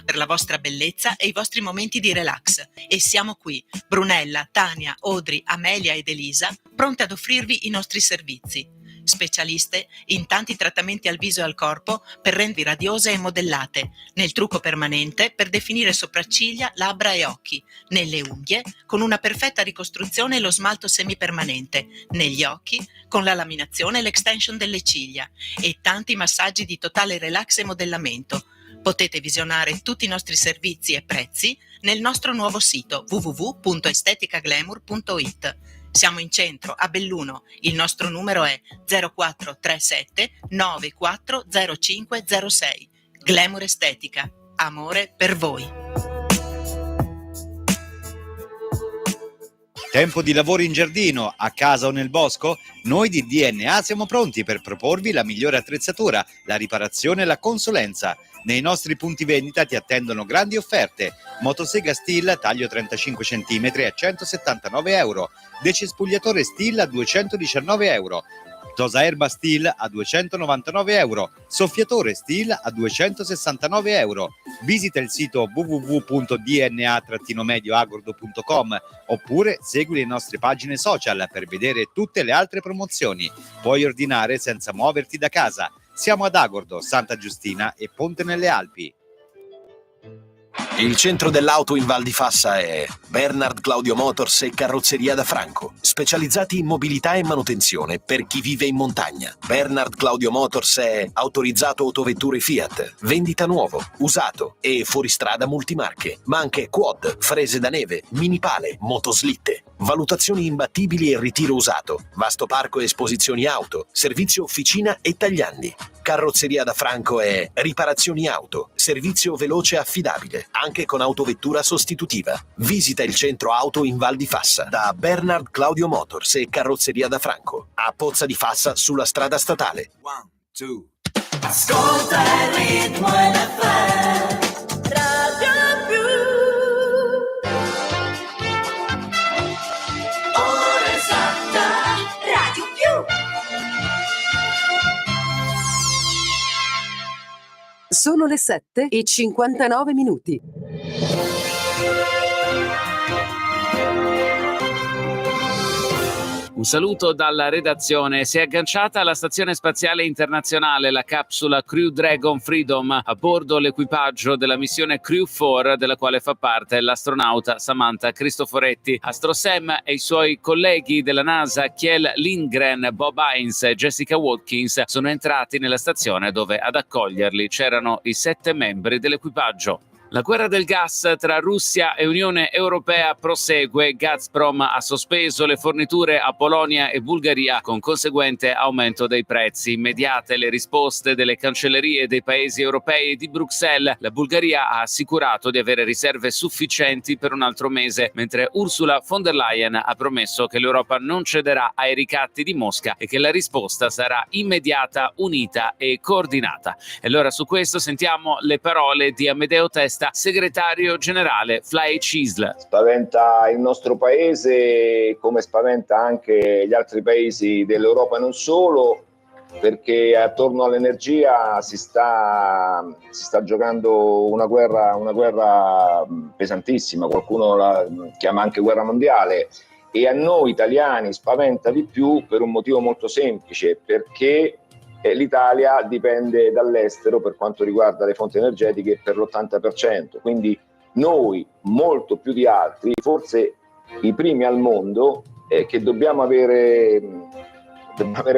per la vostra bellezza e i vostri momenti di relax. E siamo qui, Brunella, Tania, Audrey, Amelia ed Elisa, pronte ad offrirvi i nostri servizi. Specialiste in tanti trattamenti al viso e al corpo per rendervi radiose e modellate, nel trucco permanente per definire sopracciglia, labbra e occhi, nelle unghie con una perfetta ricostruzione e lo smalto semipermanente, negli occhi con la laminazione e l'extension delle ciglia e tanti massaggi di totale relax e modellamento. Potete visionare tutti i nostri servizi e prezzi nel nostro nuovo sito www.esteticaglamour.it. Siamo in centro, a Belluno. Il nostro numero è 0437 940506. Glamour Estetica. Amore per voi. Tempo di lavoro in giardino, a casa o nel bosco? Noi di DNA siamo pronti per proporvi la migliore attrezzatura, la riparazione e la consulenza. Nei nostri punti vendita ti attendono grandi offerte. Motosega Stihl taglio 35 cm a 179 euro. Decespugliatore Stihl a 219 euro. Tosaerba Stihl a 299 euro. Soffiatore Stihl a 269 euro. Visita il sito www.dna-medioagordo.com oppure segui le nostre pagine social per vedere tutte le altre promozioni. Puoi ordinare senza muoverti da casa. Siamo ad Agordo, Santa Giustina e Ponte nelle Alpi. Il centro dell'auto in Val di Fassa è Bernard Claudio Motors e Carrozzeria da Franco, specializzati in mobilità e manutenzione per chi vive in montagna. Bernard Claudio Motors è autorizzato autovetture Fiat, vendita nuovo, usato e fuoristrada multimarche, ma anche quad, frese da neve, mini pale, motoslitte, valutazioni imbattibili e ritiro usato, vasto parco e esposizioni auto, servizio officina e tagliandi. Carrozzeria da Franco è riparazioni auto, servizio veloce e affidabile, anche con autovettura sostitutiva. Visita il centro auto in Val di Fassa da Bernard Claudio Motors e Carrozzeria da Franco a Pozza di Fassa sulla strada statale. 1, 2. Ascolta il ritmo NFL Radio Più. Ora esatta Radio Più. Sono le 7:59. Un saluto dalla redazione. Si è agganciata alla Stazione Spaziale Internazionale la capsula Crew Dragon Freedom, a bordo l'equipaggio della missione Crew 4, della quale fa parte l'astronauta Samantha Cristoforetti. Astro Sam e i suoi colleghi della NASA Kjell Lindgren, Bob Hines e Jessica Watkins sono entrati nella stazione, dove ad accoglierli c'erano i 7 membri dell'equipaggio. La guerra del gas tra Russia e Unione Europea prosegue. Gazprom ha sospeso le forniture a Polonia e Bulgaria con conseguente aumento dei prezzi. Immediate le risposte delle cancellerie dei paesi europei e di Bruxelles. La Bulgaria ha assicurato di avere riserve sufficienti per un altro mese, mentre Ursula von der Leyen ha promesso che l'Europa non cederà ai ricatti di Mosca e che la risposta sarà immediata, unita e coordinata. E allora su questo sentiamo le parole di Amedeo Testa, segretario generale Fly CISL. Spaventa il nostro paese come spaventa anche gli altri paesi dell'Europa, non solo, perché attorno all'energia si sta giocando una guerra pesantissima, qualcuno la chiama anche guerra mondiale, e a noi italiani spaventa di più per un motivo molto semplice, perché l'Italia dipende dall'estero per quanto riguarda le fonti energetiche per l'80%, quindi noi molto più di altri, forse i primi al mondo, che dobbiamo avere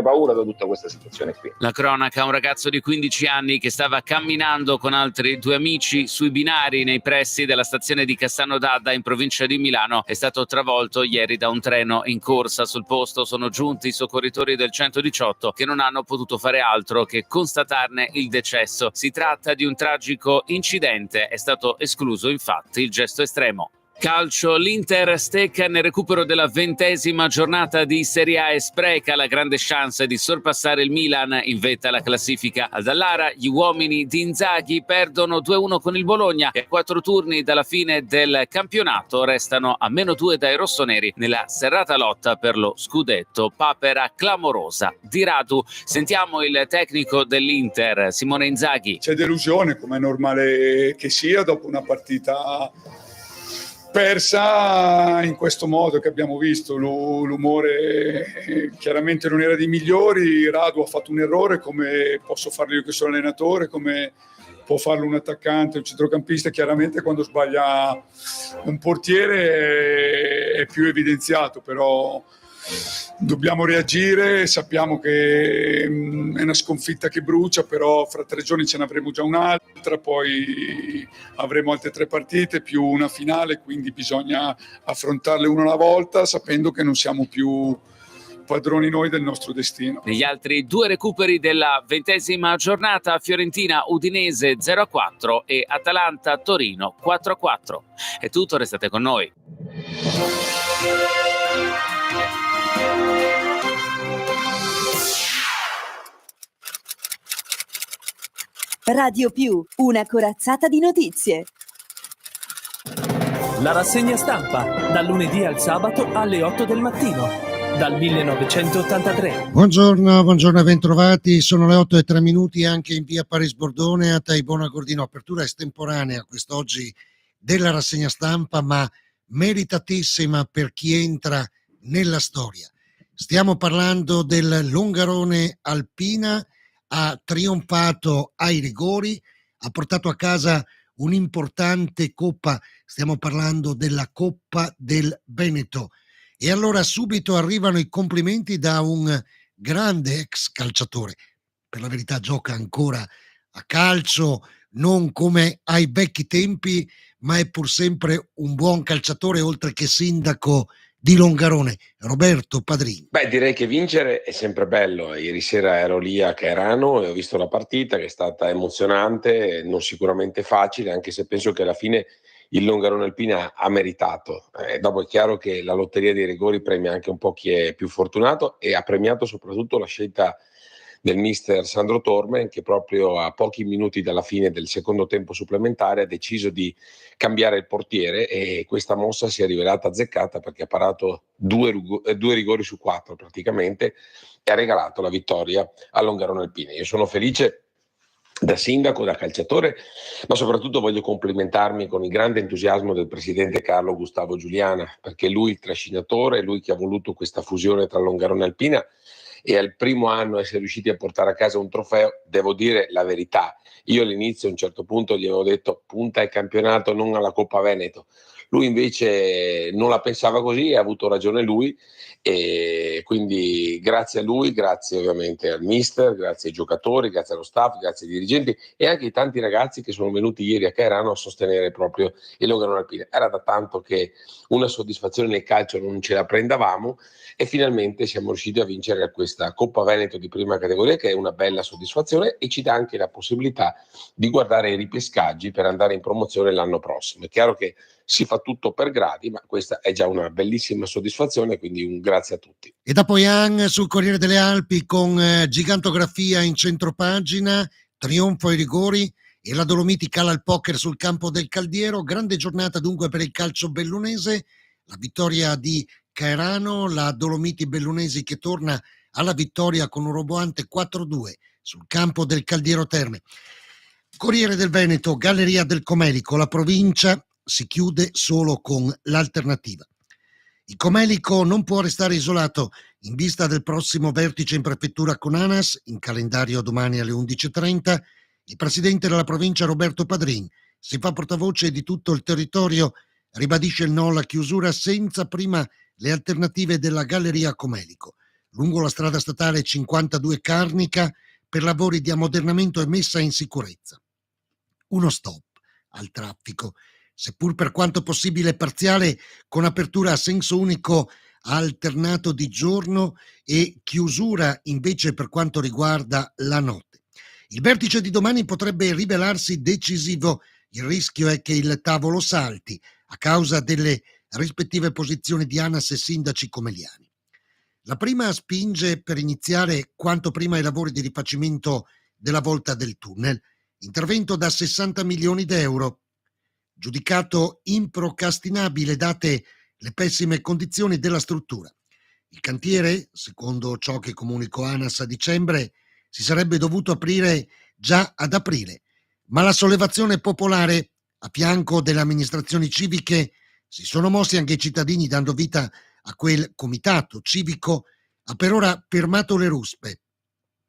paura da tutta questa situazione qui. La cronaca: un ragazzo di 15 anni che stava camminando con altri 2 amici sui binari nei pressi della stazione di Cassano d'Adda in provincia di Milano è stato travolto ieri da un treno in corsa. Sul posto sono giunti i soccorritori del 118 che non hanno potuto fare altro che constatarne il decesso. Si tratta di un tragico incidente, è stato escluso infatti il gesto estremo. Calcio, l'Inter stecca nel recupero della 20ª giornata di Serie A e spreca la grande chance di sorpassare il Milan in vetta alla classifica. Al Dallara gli uomini di Inzaghi perdono 2-1 con il Bologna e a 4 turni dalla fine del campionato restano a -2 dai rossoneri nella serrata lotta per lo scudetto. Papera clamorosa di Radu. Sentiamo il tecnico dell'Inter, Simone Inzaghi. C'è delusione, come è normale che sia, dopo una partita persa in questo modo che abbiamo visto. L'umore chiaramente non era dei migliori. Radu ha fatto un errore, come posso farlo io che sono allenatore, come può farlo un attaccante, un centrocampista. Chiaramente quando sbaglia un portiere è più evidenziato, però dobbiamo reagire. Sappiamo che è una sconfitta che brucia, però fra 3 giorni ce ne avremo già un'altra, poi avremo altre 3 partite più una finale, quindi bisogna affrontarle una alla volta, sapendo che non siamo più padroni noi del nostro destino. Negli altri 2 recuperi della 20ª giornata, Fiorentina-Udinese 0-4 e Atalanta-Torino 4-4. È tutto, restate con noi. Radio Più, una corazzata di notizie. La rassegna stampa, dal lunedì al sabato alle 8 del mattino, dal 1983. Buongiorno e bentrovati, sono le 8:03 anche in via Paris Bordone a Taibona Gordino. Apertura estemporanea quest'oggi della rassegna stampa, ma meritatissima per chi entra nella storia. Stiamo parlando del Longarone Alpina. Ha trionfato ai rigori, ha portato a casa un'importante coppa, stiamo parlando della Coppa del Veneto. E allora subito arrivano i complimenti da un grande ex calciatore. Per la verità gioca ancora a calcio, non come ai vecchi tempi, ma è pur sempre un buon calciatore, oltre che sindaco di Longarone, Roberto Padrini. Direi che vincere è sempre bello. Ieri sera ero lì a Caerano e ho visto la partita, che è stata emozionante, non sicuramente facile, anche se penso che alla fine il Longarone Alpina ha meritato. Dopo è chiaro che la lotteria dei rigori premia anche un po' chi è più fortunato, e ha premiato soprattutto la scelta del mister Sandro Tormen, che proprio a pochi minuti dalla fine del secondo tempo supplementare ha deciso di cambiare il portiere, e questa mossa si è rivelata azzeccata, perché ha parato 2 rigori su 4 praticamente, e ha regalato la vittoria a Longarone Alpina. Io sono felice da sindaco, da calciatore, ma soprattutto voglio complimentarmi con il grande entusiasmo del presidente Carlo Gustavo Giuliana, perché lui il trascinatore, lui che ha voluto questa fusione tra Longarone Alpina, e al primo anno essere riusciti a portare a casa un trofeo. Devo dire la verità, io all'inizio a un certo punto gli avevo detto punta al campionato, non alla Coppa Veneto. Lui invece non la pensava così, e ha avuto ragione lui, e quindi grazie a lui, grazie ovviamente al mister, grazie ai giocatori, grazie allo staff, grazie ai dirigenti e anche ai tanti ragazzi che sono venuti ieri a Caerano a sostenere proprio il Longarone Alpina. Era da tanto che una soddisfazione nel calcio non ce la prendavamo, e finalmente siamo riusciti a vincere questa Coppa Veneto di prima categoria, che è una bella soddisfazione e ci dà anche la possibilità di guardare i ripescaggi per andare in promozione l'anno prossimo. È chiaro che si fa tutto per gradi, ma questa è già una bellissima soddisfazione, quindi un grazie a tutti. E da Poian sul Corriere delle Alpi con gigantografia in centropagina, trionfo ai rigori e la Dolomiti cala il poker sul campo del Caldiero. Grande giornata dunque per il calcio bellunese, la vittoria di Caerano, la Dolomiti Bellunesi che torna alla vittoria con un roboante 4-2 sul campo del Caldiero Terme. Corriere del Veneto, Galleria del Comelico, la provincia si chiude solo con l'alternativa. Il Comelico non può restare isolato in vista del prossimo vertice in prefettura con ANAS, in calendario domani alle 11:30. Il presidente della provincia Roberto Padrini si fa portavoce di tutto il territorio, ribadisce il no alla chiusura senza prima le alternative della Galleria Comelico. Lungo la strada statale 52 Carnica per lavori di ammodernamento e messa in sicurezza. Uno stop al traffico, seppur per quanto possibile parziale, con apertura a senso unico alternato di giorno e chiusura invece per quanto riguarda la notte. Il vertice di domani potrebbe rivelarsi decisivo. Il rischio è che il tavolo salti. a causa delle rispettive posizioni di ANAS e sindaci Comeliani. La prima spinge per iniziare quanto prima i lavori di rifacimento della volta del tunnel, intervento da 60 milioni d'euro, giudicato improcrastinabile date le pessime condizioni della struttura. Il cantiere, secondo ciò che comunicò ANAS a dicembre, si sarebbe dovuto aprire già ad aprile, ma la sollevazione popolare, a fianco delle amministrazioni civiche, si sono mossi anche i cittadini dando vita a quel comitato civico, ha per ora fermato le ruspe,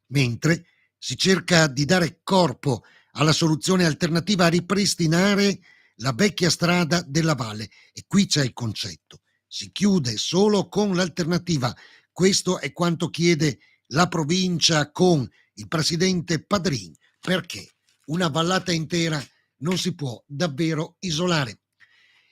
mentre si cerca di dare corpo alla soluzione alternativa a ripristinare la vecchia strada della valle. E qui c'è il concetto: si chiude solo con l'alternativa. Questo è quanto chiede la provincia con il presidente Padrin, perché una vallata intera non si può davvero isolare.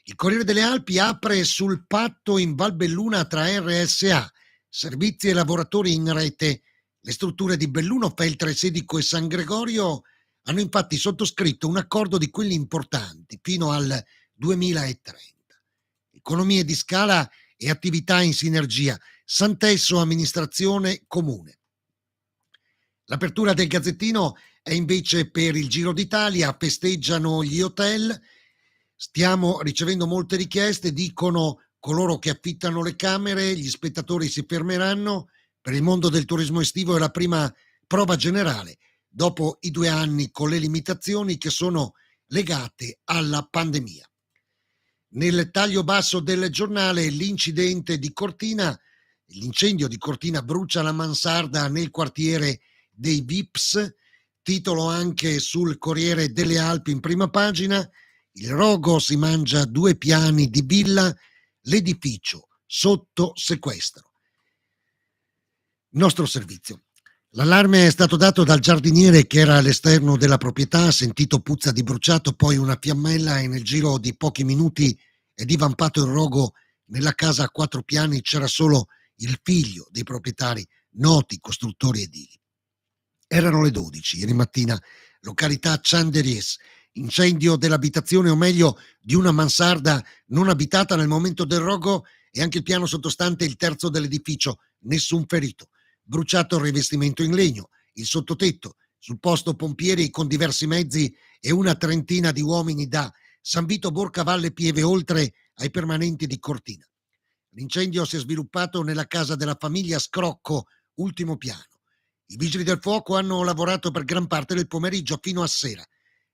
Il Corriere delle Alpi apre sul patto in Valbelluna tra RSA, servizi e lavoratori in rete. Le strutture di Belluno, Feltre, Sedico e San Gregorio hanno infatti sottoscritto un accordo di quelli importanti fino al 2030. Economie di scala e attività in sinergia, Santesso amministrazione comune. L'apertura del Gazzettino è invece per il Giro d'Italia, festeggiano gli hotel. Stiamo ricevendo molte richieste, dicono coloro che affittano le camere, gli spettatori si fermeranno. Per il mondo del turismo estivo è la prima prova generale, dopo i 2 anni con le limitazioni che sono legate alla pandemia. Nel taglio basso del giornale l'incidente di Cortina, l'incendio di Cortina brucia la mansarda nel quartiere dei Vips, titolo anche sul Corriere delle Alpi in prima pagina. Il rogo si mangia 2 piani di villa, l'edificio sotto sequestro. Nostro servizio. L'allarme è stato dato dal giardiniere che era all'esterno della proprietà, ha sentito puzza di bruciato, poi una fiammella e nel giro di pochi minuti è divampato il rogo. Nella casa a 4 piani c'era solo il figlio dei proprietari, noti costruttori edili. Erano le 12 ieri mattina, località Chandeliers, incendio dell'abitazione, o meglio di una mansarda non abitata nel momento del rogo, e anche il piano sottostante, il terzo dell'edificio, nessun ferito. Bruciato il rivestimento in legno, il sottotetto, sul posto pompieri con diversi mezzi e una trentina di uomini da San Vito, Borca Valle, Pieve, oltre ai permanenti di Cortina. L'incendio si è sviluppato nella casa della famiglia Scrocco, ultimo piano. I vigili del fuoco hanno lavorato per gran parte del pomeriggio fino a sera.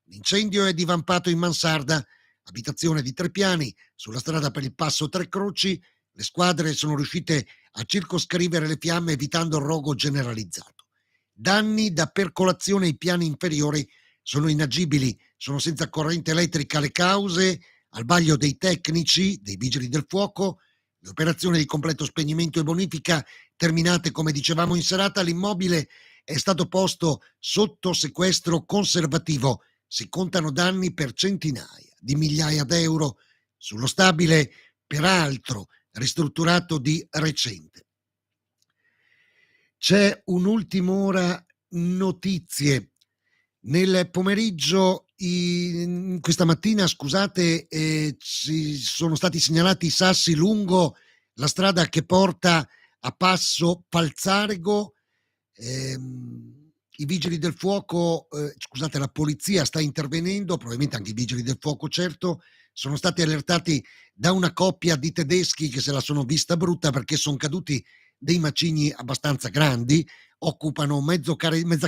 L'incendio è divampato in mansarda, abitazione di 3 piani, sulla strada per il Passo Tre Croci. Le squadre sono riuscite a circoscrivere le fiamme evitando il rogo generalizzato. Danni da percolazione ai piani inferiori sono inagibili, sono senza corrente elettrica. Le cause al vaglio dei tecnici, dei vigili del fuoco. Le operazioni di completo spegnimento e bonifica terminate, come dicevamo, in serata. L'immobile è stato posto sotto sequestro conservativo. Si contano danni per centinaia di migliaia d'euro sullo stabile, peraltro ristrutturato di recente. C'è un'ultima ora notizie. Nel pomeriggio, questa mattina, scusate, ci sono stati segnalati sassi lungo la strada che porta a Passo Falzarego. I vigili del fuoco, la polizia sta intervenendo, probabilmente anche i vigili del fuoco, certo, sono stati allertati da una coppia di tedeschi che se la sono vista brutta perché sono caduti dei macigni abbastanza grandi, occupano mezza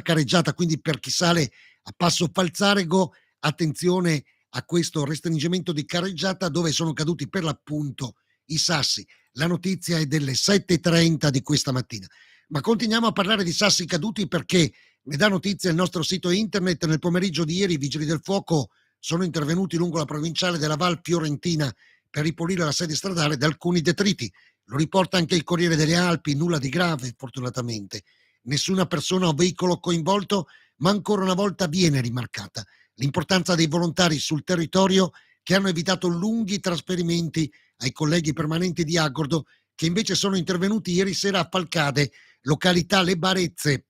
carreggiata, quindi per chi sale a Passo Falzarego, attenzione a questo restringimento di carreggiata dove sono caduti per l'appunto i sassi. La notizia è delle 7:30 di questa mattina. Ma continuiamo a parlare di sassi caduti perché ne dà notizia il nostro sito internet. Nel pomeriggio di ieri i vigili del fuoco sono intervenuti lungo la provinciale della Val Fiorentina per ripulire la sede stradale da alcuni detriti. Lo riporta anche il Corriere delle Alpi, nulla di grave fortunatamente. Nessuna persona o veicolo coinvolto, ma ancora una volta viene rimarcata l'importanza dei volontari sul territorio che hanno evitato lunghi trasferimenti ai colleghi permanenti di Agordo, che invece sono intervenuti ieri sera a Falcade, località Le Barezze,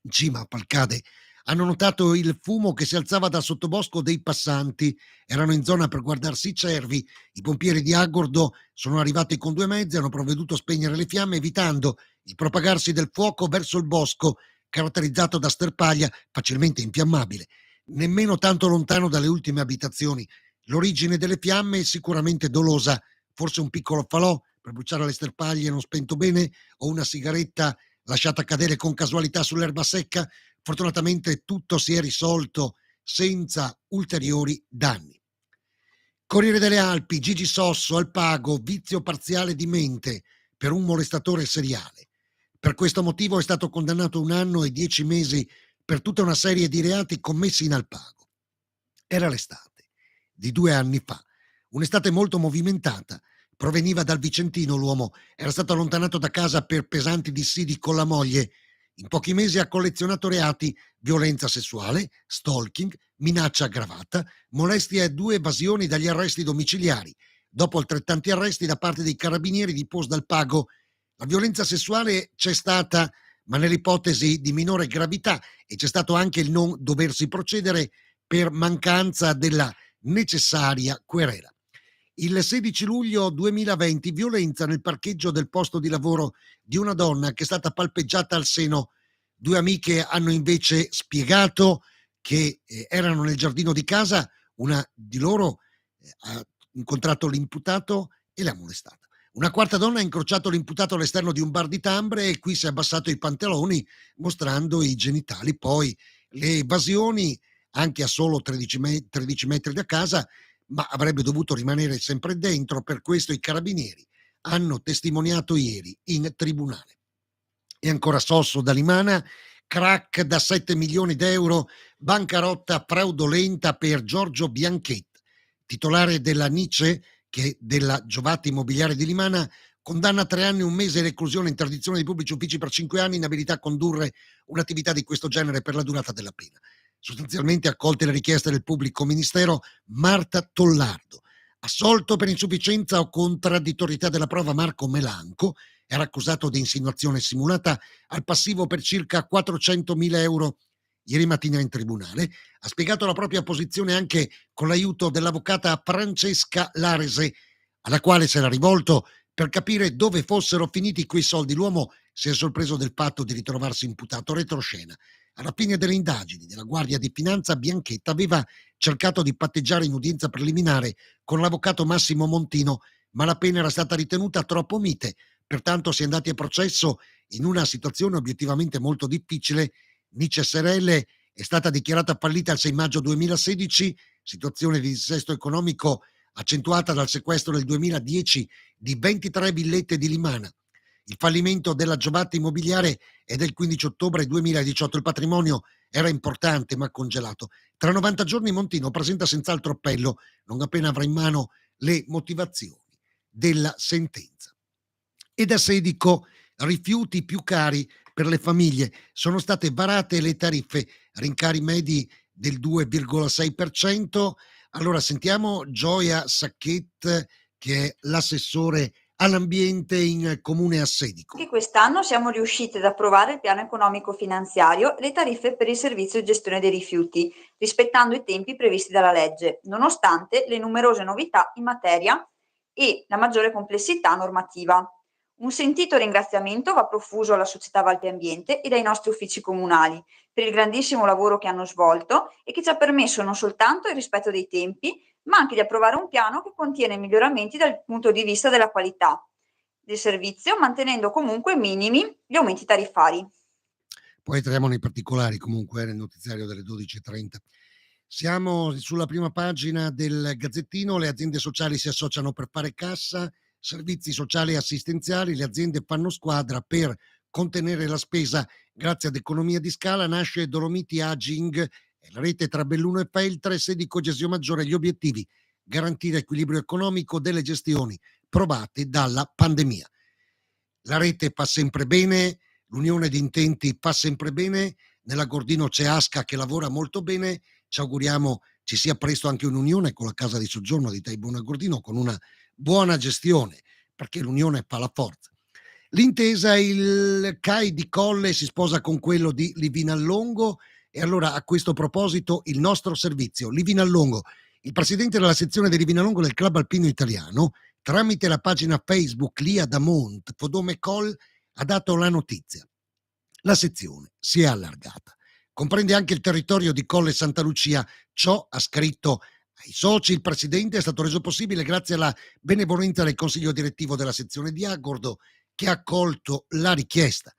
in cima a Falcade, Hanno notato il fumo che si alzava dal sottobosco dei passanti. Erano in zona per guardarsi i cervi. I pompieri di Agordo sono arrivati con 2 mezzi, hanno provveduto a spegnere le fiamme, evitando il propagarsi del fuoco verso il bosco, caratterizzato da sterpaglia facilmente infiammabile, nemmeno tanto lontano dalle ultime abitazioni. L'origine delle fiamme è sicuramente dolosa, forse un piccolo falò per bruciare le sterpaglie non spento bene, o una sigaretta lasciata cadere con casualità sull'erba secca. Fortunatamente tutto si è risolto senza ulteriori danni. Corriere delle Alpi, Gigi Sosso al pago, vizio parziale di mente per un molestatore seriale. Per questo motivo è stato condannato a 1 anno e 10 mesi per tutta una serie di reati commessi in Alpago. Era l'estate di 2 anni fa, un'estate molto movimentata. Proveniva dal Vicentino l'uomo, era stato allontanato da casa per pesanti dissidi con la moglie. In pochi mesi ha collezionato reati: violenza sessuale, stalking, minaccia aggravata, molestia e 2 evasioni dagli arresti domiciliari. Dopo altrettanti arresti da parte dei carabinieri di Pos dal Pago. La violenza sessuale c'è stata, ma nell'ipotesi di minore gravità, e c'è stato anche il non doversi procedere per mancanza della necessaria querela. Il 16 luglio 2020, violenza nel parcheggio del posto di lavoro di una donna che è stata palpeggiata al seno. 2 amiche hanno invece spiegato che erano nel giardino di casa, una di loro ha incontrato l'imputato e l'ha molestata. Una quarta donna ha incrociato l'imputato all'esterno di un bar di Tambre e qui si è abbassato i pantaloni mostrando i genitali. Poi le evasioni anche a solo 13 metri da casa, ma avrebbe dovuto rimanere sempre dentro. Per questo i carabinieri hanno testimoniato ieri in tribunale. E ancora Sosso da Limana, crack da 7 milioni d'euro, bancarotta fraudolenta per Giorgio Bianchetti, titolare della Nice, che della Giovatti Immobiliare di Limana, condanna a 3 anni e 1 mese reclusione, interdizione dei pubblici uffici per 5 anni, inabilità a condurre un'attività di questo genere per la durata della pena. Sostanzialmente accolte le richieste del pubblico ministero, Marta Tollardo. Assolto per insufficienza o contraddittorietà della prova Marco Melanco, era accusato di insinuazione simulata al passivo per circa 400.000 euro. Ieri mattina in tribunale ha spiegato la propria posizione anche con l'aiuto dell'avvocata Francesca Larese, alla quale si era rivolto per capire dove fossero finiti quei soldi. L'uomo si è sorpreso del fatto di ritrovarsi imputato. Retroscena. Alla fine delle indagini della Guardia di Finanza, Bianchetta aveva cercato di patteggiare in udienza preliminare con l'avvocato Massimo Montino, ma la pena era stata ritenuta troppo mite. Pertanto si è andati a processo in una situazione obiettivamente molto difficile. Nice Serelle è stata dichiarata fallita il 6 maggio 2016, situazione di dissesto economico accentuata dal sequestro nel 2010 di 23 villette di Limana. Il fallimento della Giovatti Immobiliare è del 15 ottobre 2018. Il patrimonio era importante ma congelato. Tra 90 giorni Montino presenta senz'altro appello, non appena avrà in mano le motivazioni della sentenza. E da Sedico, rifiuti più cari per le famiglie. Sono state varate le tariffe, rincari medi del 2,6%. Allora sentiamo Gioia Sacchet, che è l'assessore all'ambiente in comune a Sedico. Anche quest'anno siamo riusciti ad approvare il piano economico finanziario e le tariffe per il servizio di gestione dei rifiuti, rispettando i tempi previsti dalla legge, nonostante le numerose novità in materia e la maggiore complessità normativa. Un sentito ringraziamento va profuso alla società Valpi Ambiente e ai nostri uffici comunali per il grandissimo lavoro che hanno svolto e che ci ha permesso non soltanto il rispetto dei tempi, ma anche di approvare un piano che contiene miglioramenti dal punto di vista della qualità del servizio, mantenendo comunque minimi gli aumenti tariffari. Poi entriamo nei particolari comunque nel notiziario delle 12.30. Siamo sulla prima pagina del Gazzettino. Le aziende sociali si associano per fare cassa, servizi sociali e assistenziali. Le aziende fanno squadra per contenere la spesa. Grazie ad economia di scala nasce Dolomiti Aging, la rete tra Belluno e Feltre, Sedico Gesio Maggiore. Gli obiettivi: garantire equilibrio economico delle gestioni provate dalla pandemia. La rete fa sempre bene, l'unione di intenti fa sempre bene. Nella Gordino c'è Asca che lavora molto bene. Ci auguriamo ci sia presto anche un'unione con la casa di soggiorno di Taibona Gordino, con una buona gestione, perché l'unione fa la forza. L'intesa: il CAI di Colle si sposa con quello di Livinallongo E allora a questo proposito il nostro servizio, Livinallongo, il presidente della sezione di Livinallongo del Club Alpino Italiano, tramite la pagina Facebook Lia Damont Fodome Col, ha dato la notizia. La sezione si è allargata. Comprende anche il territorio di Colle Santa Lucia. Ciò, ha scritto ai soci il presidente, è stato reso possibile grazie alla benevolenza del consiglio direttivo della sezione di Agordo, che ha accolto la richiesta.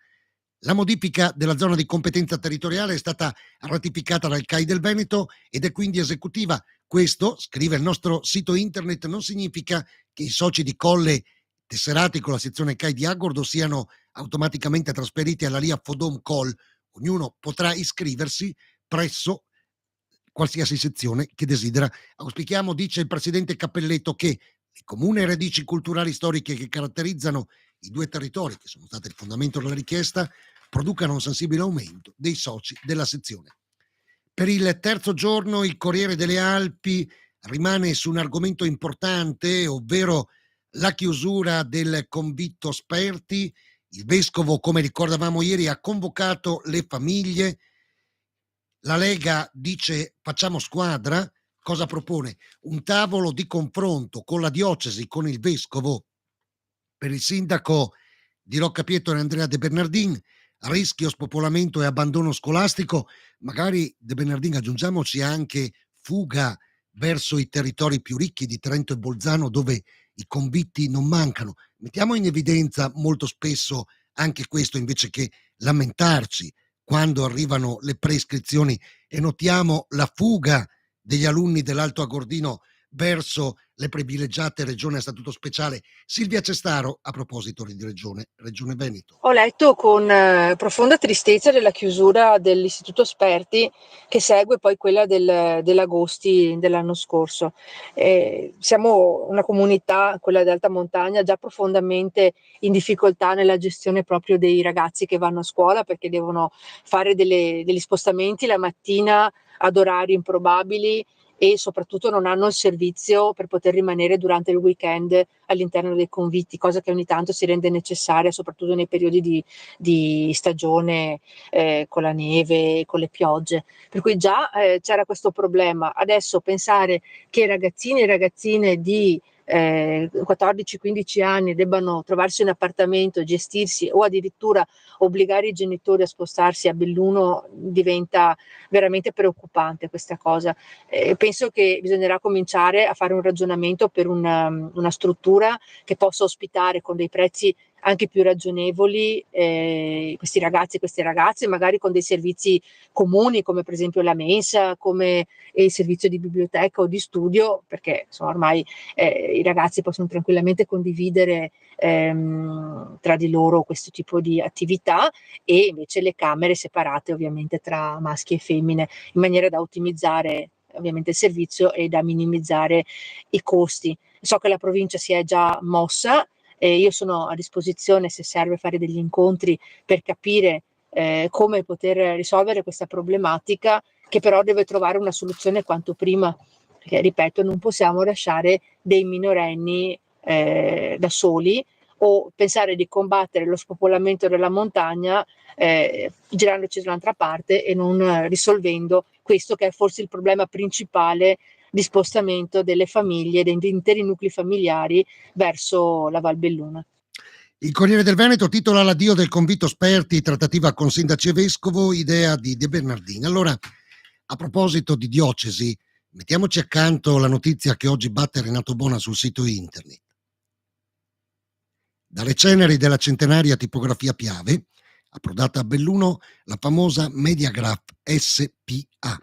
La modifica della zona di competenza territoriale è stata ratificata dal CAI del Veneto ed è quindi esecutiva. Questo, scrive il nostro sito internet, non significa che i soci di Colle tesserati con la sezione CAI di Agordo siano automaticamente trasferiti alla LIA Fodom Col. Ognuno potrà iscriversi presso qualsiasi sezione che desidera. Auspichiamo, dice il presidente Cappelletto, che le comuni radici culturali storiche che caratterizzano i due territori, che sono state il fondamento della richiesta, producano un sensibile aumento dei soci della sezione. Per il terzo giorno il Corriere delle Alpi rimane su un argomento importante, ovvero la chiusura del convitto Sperti. Il vescovo, come ricordavamo ieri, ha convocato le famiglie. La Lega dice facciamo squadra. Cosa propone? Un tavolo di confronto con la diocesi, con il vescovo. Per il sindaco di Roccapietro Andrea De Bernardin, rischio spopolamento e abbandono scolastico. Magari, De Bernardin, aggiungiamoci anche fuga verso i territori più ricchi di Trento e Bolzano, dove i convitti non mancano. Mettiamo in evidenza molto spesso anche questo, invece che lamentarci quando arrivano le prescrizioni, e notiamo la fuga degli alunni dell'Alto Agordino verso le privilegiate regioni a statuto speciale. Silvia Cestaro, a proposito di Regione Veneto. Ho letto con profonda tristezza della chiusura dell'Istituto Sperti, che segue poi quella dell'Agosti dell'anno scorso. Siamo una comunità, quella d'alta montagna, già profondamente in difficoltà nella gestione proprio dei ragazzi che vanno a scuola, perché devono fare degli spostamenti la mattina ad orari improbabili e soprattutto non hanno il servizio per poter rimanere durante il weekend all'interno dei convitti, cosa che ogni tanto si rende necessaria soprattutto nei periodi di stagione, con la neve, con le piogge. Per cui già c'era questo problema. Adesso pensare che ragazzini e ragazzine di 14-15 anni debbano trovarsi in appartamento e gestirsi, o addirittura obbligare i genitori a spostarsi a Belluno, diventa veramente preoccupante questa cosa. Penso che bisognerà cominciare a fare un ragionamento per una struttura che possa ospitare con dei prezzi anche più ragionevoli questi ragazzi e queste ragazze, magari con dei servizi comuni come per esempio la mensa, come il servizio di biblioteca o di studio, perché insomma ormai i ragazzi possono tranquillamente condividere tra di loro questo tipo di attività, e invece le camere separate ovviamente tra maschi e femmine, in maniera da ottimizzare ovviamente il servizio e da minimizzare i costi. So che la provincia si è già mossa. Io sono a disposizione, se serve, fare degli incontri per capire come poter risolvere questa problematica, che però deve trovare una soluzione quanto prima, perché ripeto, non possiamo lasciare dei minorenni da soli, o pensare di combattere lo spopolamento della montagna girandoci dall'altra parte e non risolvendo questo, che è forse il problema principale di spostamento delle famiglie, degli interi nuclei familiari verso la Val Belluna. Il Corriere del Veneto titola l'addio del convitto Sperti, trattativa con sindaci e vescovo, idea di De Bernardini. Allora, a proposito di diocesi, mettiamoci accanto la notizia che oggi batte Renato Bona sul sito internet. Dalle ceneri della centenaria tipografia Piave, approdata a Belluno la famosa Mediagraph SPA.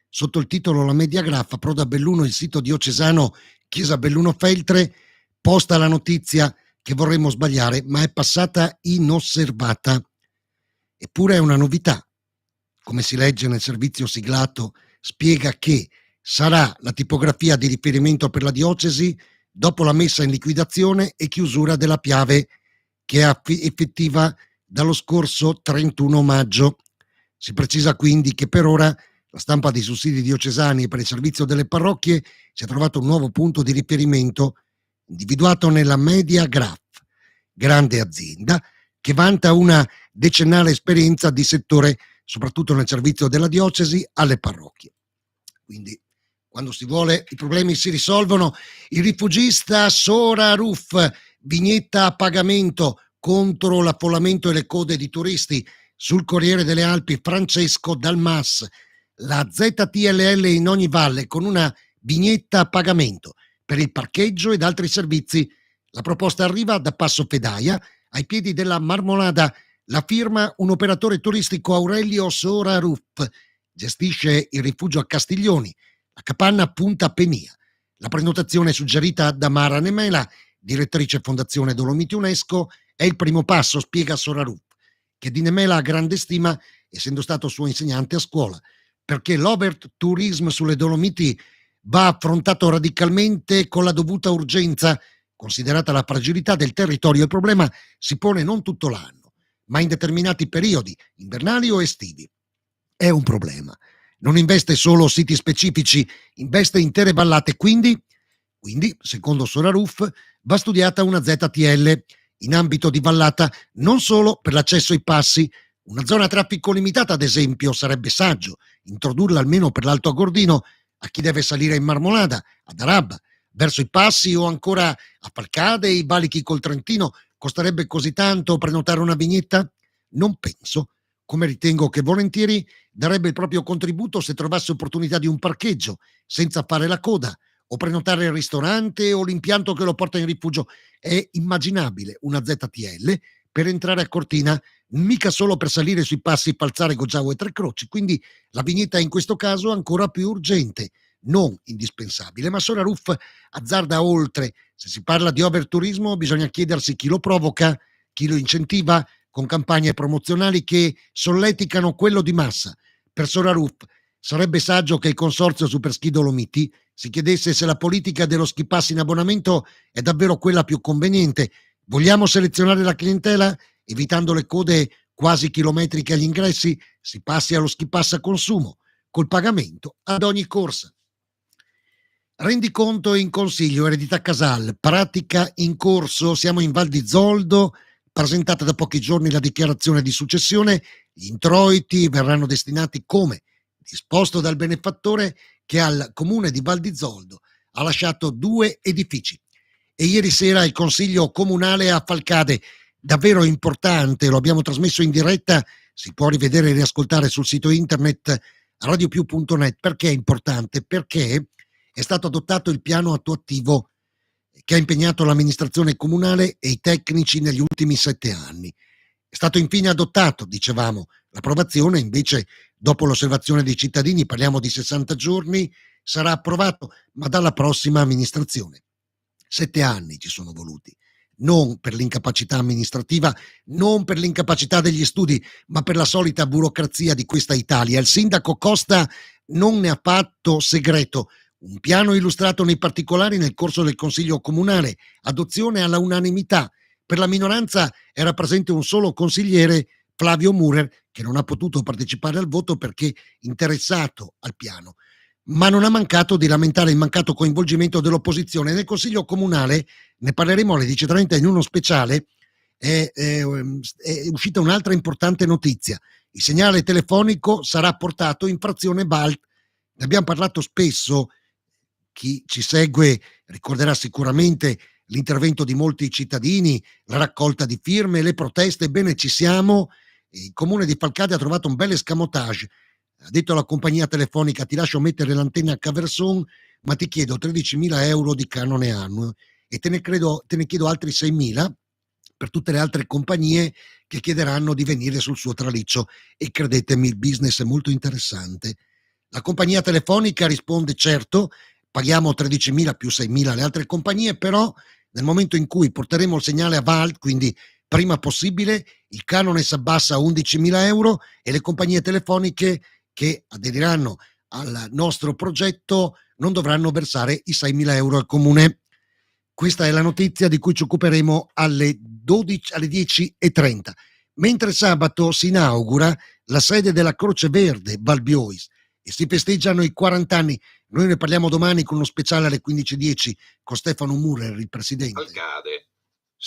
Sotto il titolo La Mediagraph approda a Belluno il sito diocesano Chiesa Belluno Feltre, posta la notizia che vorremmo sbagliare, ma è passata inosservata. Eppure è una novità. Come si legge nel servizio siglato, spiega che sarà la tipografia di riferimento per la diocesi dopo la messa in liquidazione e chiusura della Piave, che è effettiva dallo scorso 31 maggio. Si precisa quindi che per ora la stampa dei sussidi diocesani per il servizio delle parrocchie si è trovato un nuovo punto di riferimento individuato nella Mediagraph, grande azienda che vanta una decennale esperienza di settore soprattutto nel servizio della diocesi, alle parrocchie. Quindi, quando si vuole, i problemi si risolvono. Il rifugista Sora Ruf, vignetta a pagamento contro l'affollamento e le code di turisti. Sul Corriere delle Alpi, Francesco Dalmas, la ZTLL in ogni valle con una vignetta a pagamento per il parcheggio ed altri servizi. La proposta arriva da Passo Fedaia, ai piedi della Marmolada. La firma un operatore turistico, Aurelio Sora Ruff, gestisce il rifugio a Castiglioni, la capanna Punta Penia. La prenotazione suggerita da Mara Nemela, direttrice Fondazione Dolomiti UNESCO, è il primo passo, spiega Sora Ruff, che di Nemela ha grande stima, essendo stato suo insegnante a scuola, perché l'overtourism sulle Dolomiti va affrontato radicalmente con la dovuta urgenza, considerata la fragilità del territorio. Il problema si pone non tutto l'anno, ma in determinati periodi, invernali o estivi. È un problema. Non investe solo siti specifici, investe intere vallate. Quindi secondo Sora Ruff, va studiata una ZTL in ambito di vallata, non solo per l'accesso ai passi. Una zona a traffico limitato, ad esempio, sarebbe saggio introdurla almeno per l'Alto Agordino a chi deve salire in Marmolada, ad Arabba, verso i passi o ancora a Falcade e i valichi col Trentino. Costerebbe così tanto prenotare una vignetta? Non penso, come ritengo che volentieri darebbe il proprio contributo se trovasse opportunità di un parcheggio senza fare la coda, o prenotare il ristorante o l'impianto che lo porta in rifugio. È immaginabile una ZTL per entrare a Cortina, mica solo per salire sui passi Falzare, Goggiavo e Tre Croci. Quindi la vignetta è in questo caso ancora più urgente, non indispensabile. Ma Sora Ruff azzarda oltre. Se si parla di overturismo bisogna chiedersi chi lo provoca, chi lo incentiva, con campagne promozionali che solleticano quello di massa. Per Sora Ruff sarebbe saggio che il consorzio Superski Dolomiti si chiedesse se la politica dello ski pass in abbonamento è davvero quella più conveniente. Vogliamo selezionare la clientela evitando le code quasi chilometriche agli ingressi? Si passi allo ski pass a consumo, col pagamento ad ogni corsa. Rendiconto in consiglio, eredità Casal, pratica in corso. Siamo in Val di Zoldo, presentata da pochi giorni la dichiarazione di successione. Gli introiti verranno destinati come disposto dal benefattore, che al comune di Val di Zoldo ha lasciato 2 edifici. E ieri sera il consiglio comunale a Falcade, davvero importante, lo abbiamo trasmesso in diretta, si può rivedere e riascoltare sul sito internet radiopiù.net. Perché è importante? Perché è stato adottato il piano attuativo che ha impegnato l'amministrazione comunale e i tecnici negli ultimi 7 anni. È stato infine adottato, dicevamo. L'approvazione invece, dopo l'osservazione dei cittadini, parliamo di 60 giorni, sarà approvato, ma dalla prossima amministrazione. 7 anni ci sono voluti, non per l'incapacità amministrativa, non per l'incapacità degli studi, ma per la solita burocrazia di questa Italia. Il sindaco Costa non ne ha fatto segreto. Un piano illustrato nei particolari nel corso del Consiglio Comunale, adozione alla unanimità. Per la minoranza era presente un solo consigliere, Flavio Murer, che non ha potuto partecipare al voto perché interessato al piano. Ma non ha mancato di lamentare il mancato coinvolgimento dell'opposizione. Nel Consiglio Comunale, ne parleremo alle 10:30 in uno speciale, è uscita un'altra importante notizia. Il segnale telefonico sarà portato in frazione Valt. Ne abbiamo parlato spesso. Chi ci segue ricorderà sicuramente l'intervento di molti cittadini, la raccolta di firme, le proteste. Ebbene, ci siamo. Il comune di Falcade ha trovato un bel escamotage. Ha detto alla compagnia telefonica: ti lascio mettere l'antenna a Caverson, ma ti chiedo 13.000 euro di canone annuo e te ne chiedo altri 6.000 per tutte le altre compagnie che chiederanno di venire sul suo traliccio. E credetemi, il business è molto interessante. La compagnia telefonica risponde: certo, paghiamo 13.000 più 6.000 le altre compagnie, però nel momento in cui porteremo il segnale a Val, quindi prima possibile, il canone si abbassa a 11.000 euro e le compagnie telefoniche che aderiranno al nostro progetto non dovranno versare i 6.000 euro al comune. Questa è la notizia di cui ci occuperemo alle 10:30. Mentre sabato si inaugura la sede della Croce Verde Val Biois e si festeggiano i 40 anni. Noi ne parliamo domani con uno speciale alle 15:10 con Stefano Murer, il presidente. Falcade,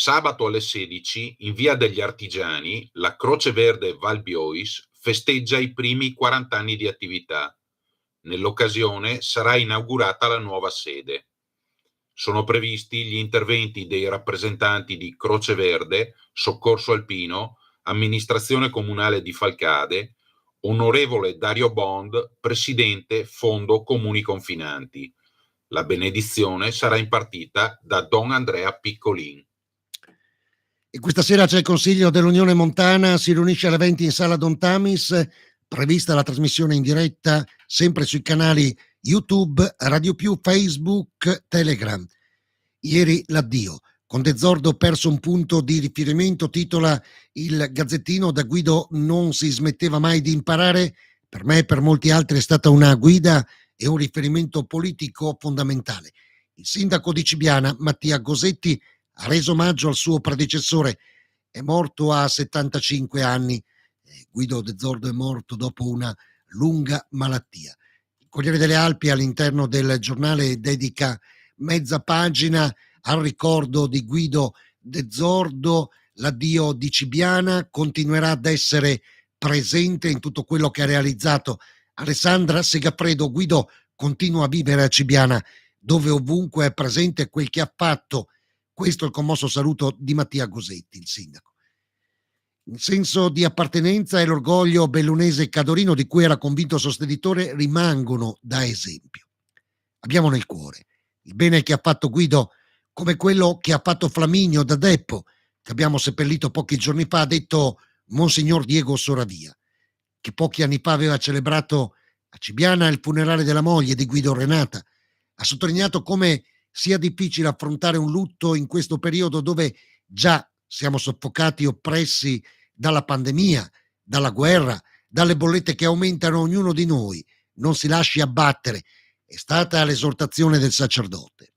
Sabato alle 16, in via degli Artigiani, la Croce Verde Val Biois festeggia i primi 40 anni di attività. Nell'occasione sarà inaugurata la nuova sede. Sono previsti gli interventi dei rappresentanti di Croce Verde, Soccorso Alpino, Amministrazione Comunale di Falcade, Onorevole Dario Bond, Presidente Fondo Comuni Confinanti. La benedizione sarà impartita da Don Andrea Piccolin. E questa sera c'è il Consiglio dell'Unione Montana, si riunisce alle 20 in sala Don Tamis, prevista la trasmissione in diretta sempre sui canali YouTube, Radio Più, Facebook, Telegram. Ieri l'addio. Con De Zordo perso un punto di riferimento, titola il Gazzettino. Da Guido non si smetteva mai di imparare. Per me e per molti altri è stata una guida e un riferimento politico fondamentale. Il sindaco di Cibiana, Mattia Gosetti, ha reso omaggio al suo predecessore. È morto a 75 anni. Guido De Zordo è morto dopo una lunga malattia. Il Corriere delle Alpi all'interno del giornale dedica mezza pagina al ricordo di Guido De Zordo. L'addio di Cibiana continuerà ad essere presente in tutto quello che ha realizzato. Alessandra Segafredo: Guido continua a vivere a Cibiana, dove ovunque è presente quel che ha fatto. Questo è il commosso saluto di Mattia Gosetti, il sindaco. Il senso di appartenenza e l'orgoglio bellunese e cadorino, di cui era convinto sostenitore, rimangono da esempio. Abbiamo nel cuore il bene che ha fatto Guido, come quello che ha fatto Flaminio da Deppo, che abbiamo seppellito pochi giorni fa, ha detto Monsignor Diego Soravia, che pochi anni fa aveva celebrato a Cibiana il funerale della moglie di Guido, Renata. Ha sottolineato come sia difficile affrontare un lutto in questo periodo dove già siamo soffocati, oppressi dalla pandemia, dalla guerra, dalle bollette che aumentano. Ognuno di noi non si lasci abbattere. È stata l'esortazione del sacerdote.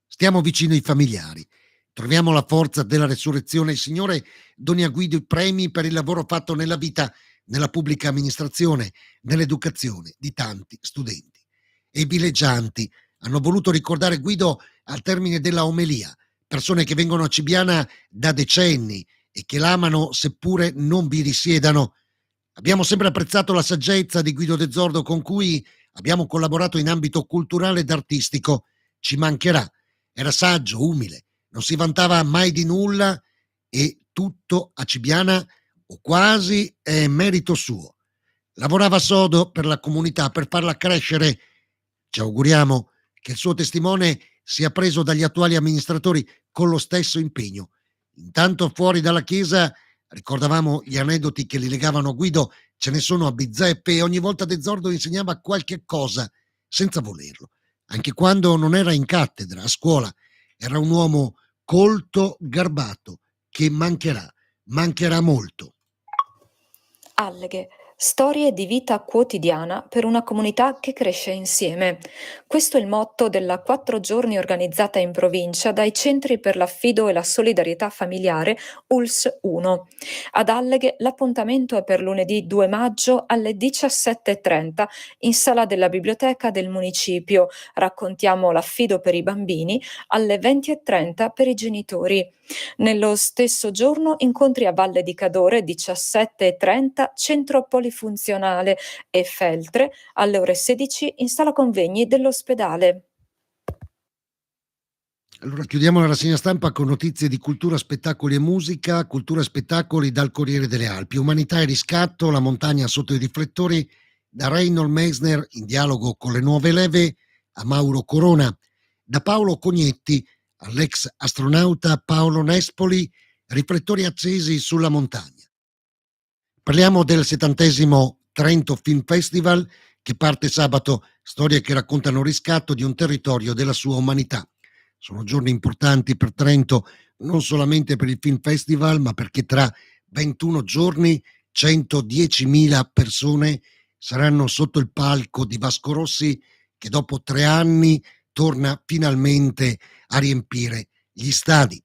Stiamo vicino ai familiari, troviamo la forza della resurrezione. Il Signore doni a Guido i premi per il lavoro fatto nella vita, nella pubblica amministrazione, nell'educazione di tanti studenti. E i villeggianti hanno voluto ricordare Guido al termine della omelia, persone che vengono a Cibiana da decenni e che l'amano seppure non vi risiedano. Abbiamo sempre apprezzato la saggezza di Guido De Zordo, con cui abbiamo collaborato in ambito culturale ed artistico. Ci mancherà. Era saggio, umile, non si vantava mai di nulla e tutto a Cibiana, o quasi, è merito suo. Lavorava sodo per la comunità, per farla crescere. Ci auguriamo che il suo testimone sia preso dagli attuali amministratori con lo stesso impegno. Intanto fuori dalla chiesa ricordavamo gli aneddoti che li legavano a Guido, ce ne sono a bizzeffe, e ogni volta De Zordo insegnava qualche cosa senza volerlo. Anche quando non era in cattedra, a scuola, era un uomo colto, garbato, che mancherà molto. Alleghe, storie di vita quotidiana per una comunità che cresce insieme. Questo è il motto della 4 giorni organizzata in provincia dai Centri per l'Affido e la Solidarietà Familiare ULS 1. Ad Alleghe l'appuntamento è per lunedì 2 maggio alle 17:30 in sala della biblioteca del municipio. Raccontiamo l'affido per i bambini alle 20:30 per i genitori. Nello stesso giorno incontri a Valle di Cadore 17:30 centro polifunzionale e Feltre alle ore 16 in sala convegni dell'ospedale. Allora chiudiamo la rassegna stampa con notizie di cultura, spettacoli e musica. Cultura e spettacoli dal Corriere delle Alpi. Umanità e riscatto, la montagna sotto i riflettori, da Reinhold Messner in dialogo con le nuove leve a Mauro Corona. Da Paolo Cognetti all'ex astronauta Paolo Nespoli, riflettori accesi sulla montagna. Parliamo del 70° Trento Film Festival che parte sabato, storie che raccontano il riscatto di un territorio della sua umanità. Sono giorni importanti per Trento, non solamente per il Film Festival, ma perché tra 21 giorni 110.000 persone saranno sotto il palco di Vasco Rossi, che dopo 3 anni torna finalmente a riempire gli stadi.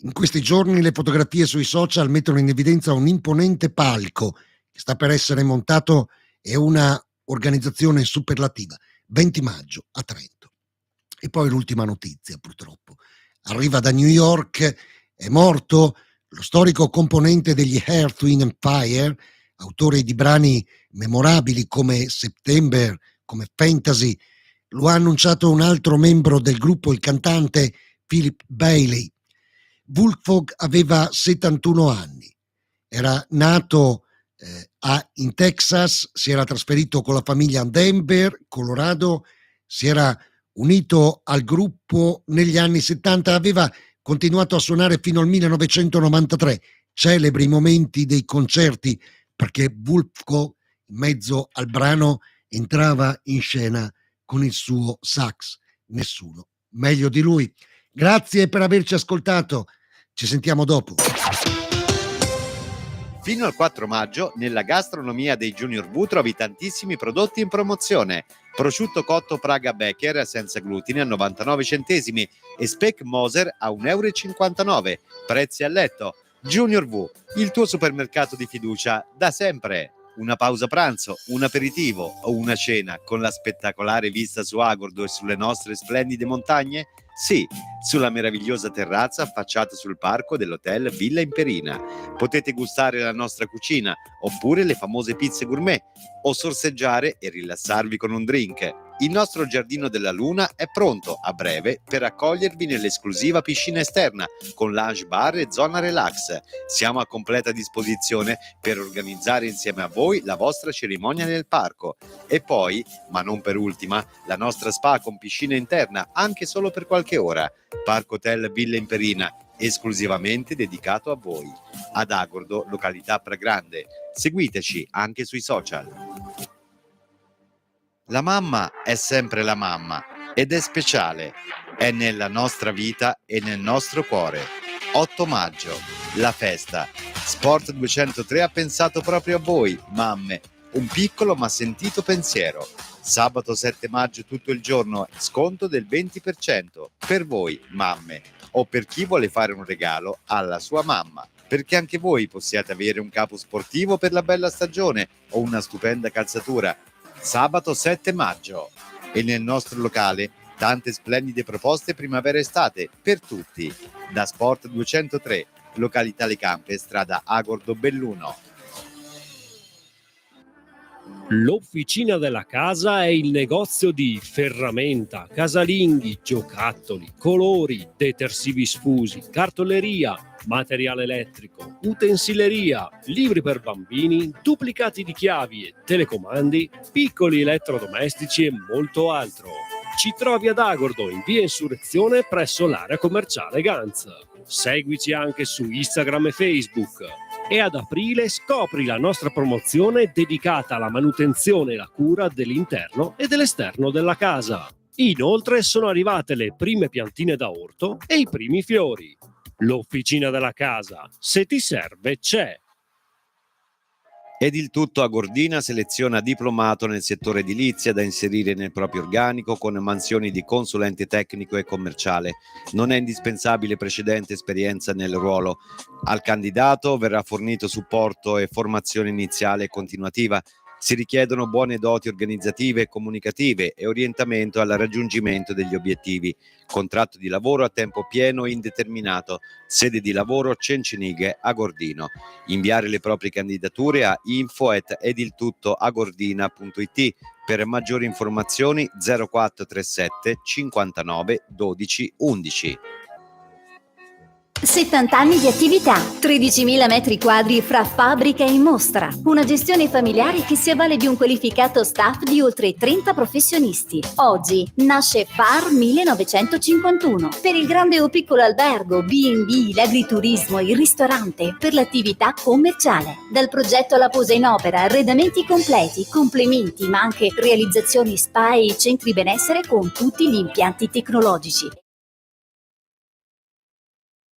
In questi giorni le fotografie sui social mettono in evidenza un imponente palco che sta per essere montato e una organizzazione superlativa. 20 maggio a Trento. E poi l'ultima notizia, purtroppo. arriva da New York, è morto lo storico componente degli Earth, Wind & Fire, autore di brani memorabili come September, come Fantasy. Lo ha annunciato un altro membro del gruppo, il cantante Philip Bailey. Woolfolk aveva 71 anni, era nato in Texas, si era trasferito con la famiglia a Denver, Colorado, si era unito al gruppo negli anni 70, aveva continuato a suonare fino al 1993, celebri i momenti dei concerti perché Woolfolk in mezzo al brano entrava in scena con il suo sax, nessuno meglio di lui. Grazie per averci ascoltato, ci sentiamo dopo. Fino al 4 maggio nella gastronomia dei Junior V trovi tantissimi prodotti in promozione. Prosciutto cotto Praga Becker senza glutine a 99 centesimi e Speck Moser a 1,59 €. Prezzi a letto. Junior V, il tuo supermercato di fiducia da sempre. Una pausa pranzo, un aperitivo o una cena con la spettacolare vista su Agordo e sulle nostre splendide montagne? Sì, sulla meravigliosa terrazza affacciata sul parco dell'hotel Villa Imperina. Potete gustare la nostra cucina oppure le famose pizze gourmet o sorseggiare e rilassarvi con un drink. Il nostro Giardino della Luna è pronto a breve per accogliervi nell'esclusiva piscina esterna con lounge bar e zona relax. Siamo a completa disposizione per organizzare insieme a voi la vostra cerimonia nel parco. E poi, ma non per ultima, la nostra spa con piscina interna anche solo per qualche ora. Parco Hotel Villa Imperina, esclusivamente dedicato a voi. Ad Agordo, località Pragrande. Seguiteci anche sui social. La mamma è sempre la mamma ed è speciale, è nella nostra vita e nel nostro cuore. 8 maggio, la festa. Sport 203 ha pensato proprio a voi, mamme, un piccolo ma sentito pensiero. Sabato 7 maggio tutto il giorno, sconto del 20% per voi, mamme, o per chi vuole fare un regalo alla sua mamma. Perché anche voi possiate avere un capo sportivo per la bella stagione o una stupenda calzatura. Sabato 7 maggio e nel nostro locale tante splendide proposte primavera-estate per tutti. Da Sport 203, località Le Campe, strada Agordo Belluno. L'Officina della Casa è il negozio di ferramenta, casalinghi, giocattoli, colori, detersivi sfusi, cartoleria, materiale elettrico, utensileria, libri per bambini, duplicati di chiavi e telecomandi, piccoli elettrodomestici e molto altro. Ci trovi ad Agordo in via Insurrezione presso l'area commerciale Ganz. Seguici anche su Instagram e Facebook. E ad aprile scopri la nostra promozione dedicata alla manutenzione e la cura dell'interno e dell'esterno della casa. Inoltre sono arrivate le prime piantine da orto e i primi fiori. L'Officina della Casa, se ti serve c'è. Ed il tutto Agordina seleziona diplomato nel settore edilizia da inserire nel proprio organico con mansioni di consulente tecnico e commerciale. Non è indispensabile precedente esperienza nel ruolo. Al candidato verrà fornito supporto e formazione iniziale e continuativa. Si richiedono buone doti organizzative e comunicative e orientamento al raggiungimento degli obiettivi. Contratto di lavoro a tempo pieno e indeterminato. Sede di lavoro Cencenighe, Agordino. Inviare le proprie candidature a info@ediltuttoagordina.it. Per maggiori informazioni 0437 59 12 11. 70 anni di attività, 13.000 metri quadri fra fabbrica e mostra, una gestione familiare che si avvale di un qualificato staff di oltre 30 professionisti. Oggi nasce FAR 1951 per il grande o piccolo albergo, B&B, l'agriturismo, il ristorante, per l'attività commerciale. Dal progetto alla posa in opera, arredamenti completi, complementi, ma anche realizzazioni spa e centri benessere con tutti gli impianti tecnologici.